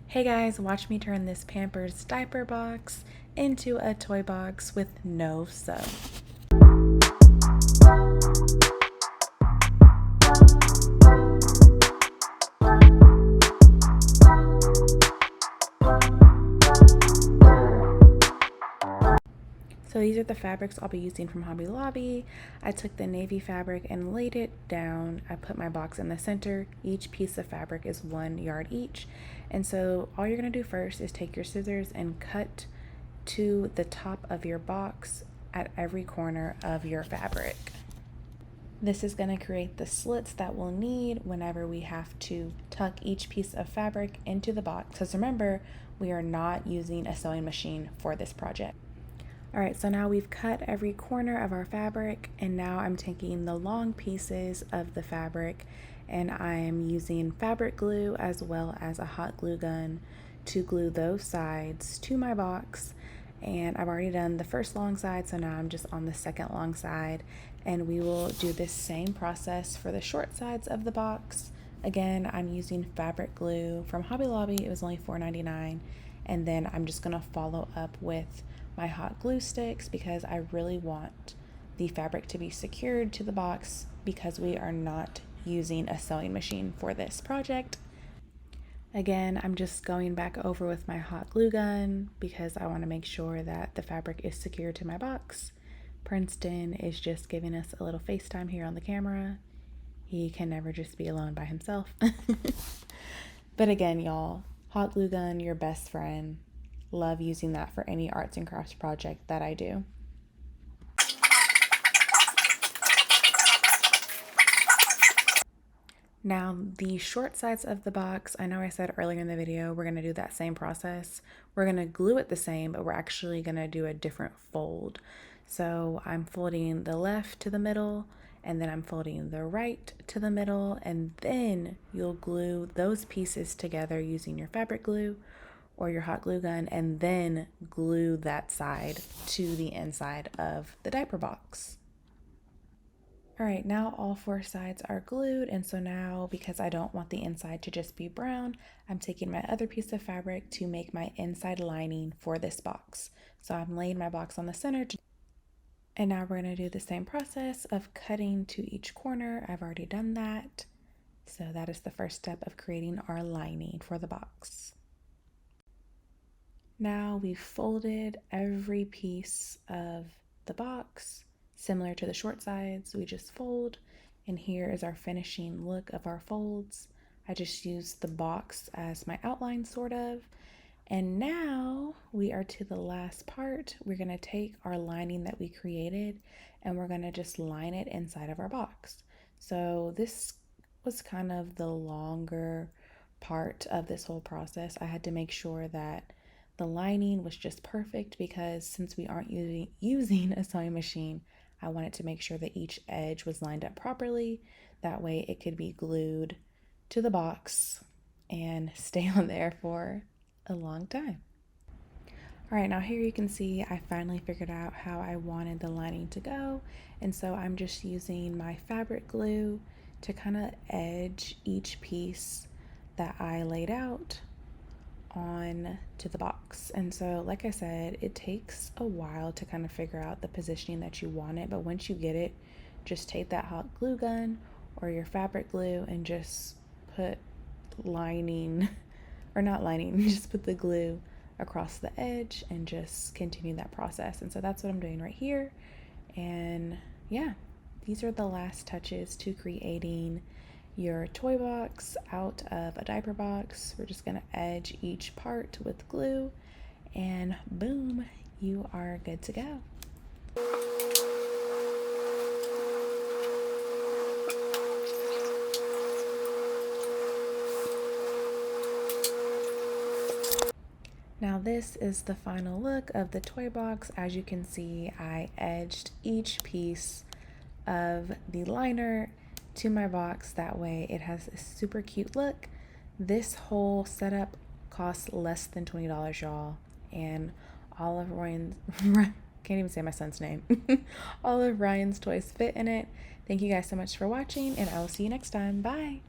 Hey guys, watch me turn this Pampers diaper box into a toy box with no sew. So these are the fabrics I'll be using from Hobby Lobby. I took the navy fabric and laid it down. I put my box in the center. Each piece of fabric is 1 yard each. And so all you're gonna do first is take your scissors and cut to the top of your box at every corner of your fabric. This is going to create the slits that we'll need whenever we have to tuck each piece of fabric into the box. Because remember, we are not using a sewing machine for this project. All right, so now we've cut every corner of our fabric, and now I'm taking the long pieces of the fabric and I'm using fabric glue as well as a hot glue gun to glue those sides to my box. And I've already done the first long side, so now I'm just on the second long side, and we will do this same process for the short sides of the box. Again, I'm using fabric glue from Hobby Lobby. It was only $4.99, and then I'm just gonna follow up with my hot glue sticks because I really want the fabric to be secured to the box because we are not using a sewing machine for this project. Again, I'm just going back over with my hot glue gun because I want to make sure that the fabric is secure to my box. Princeton is just giving us a little FaceTime here on the camera. He can never just be alone by himself. But again, y'all, hot glue gun, your best friend. Love using that for any arts and crafts project that I do. Now, the short sides of the box, I know I said earlier in the video, we're going to do that same process. We're going to glue it the same, but we're actually going to do a different fold. So I'm folding the left to the middle, and then I'm folding the right to the middle, and then you'll glue those pieces together using your fabric glue or your hot glue gun, and then glue that side to the inside of the diaper box. All right, now all 4 sides are glued, and so now, because I don't want the inside to just be brown, I'm taking my other piece of fabric to make my inside lining for this box. So I'm laying my box on the center, and now we're gonna do the same process of cutting to each corner. I've already done that. So that is the first step of creating our lining for the box. Now we've folded every piece of the box. Similar to the short sides, we just fold, and here is our finishing look of our folds. I just used the box as my outline, sort of. And now we are to the last part. We're gonna take our lining that we created and we're gonna just line it inside of our box. So this was kind of the longer part of this whole process. I had to make sure that the lining was just perfect because since we aren't using a sewing machine, I wanted to make sure that each edge was lined up properly. That way it could be glued to the box and stay on there for a long time. All right, now here you can see I finally figured out how I wanted the lining to go. And so I'm just using my fabric glue to kind of edge each piece that I laid out on to the box. And so like I said, it takes a while to kind of figure out the positioning that you want it, but once you get it, just take that hot glue gun or your fabric glue and just put lining or not lining, just put the glue across the edge and just continue that process. And so that's what I'm doing right here. And yeah, these are the last touches to creating your toy box out of a diaper box. We're just gonna edge each part with glue and boom, you are good to go. Now this is the final look of the toy box. As you can see, I edged each piece of the liner to my box. That way it has a super cute look. This whole setup costs less than $20, y'all. And all of Ryan's, can't even say my son's name. All of Ryan's toys fit in it. Thank you guys so much for watching, and I will see you next time. Bye.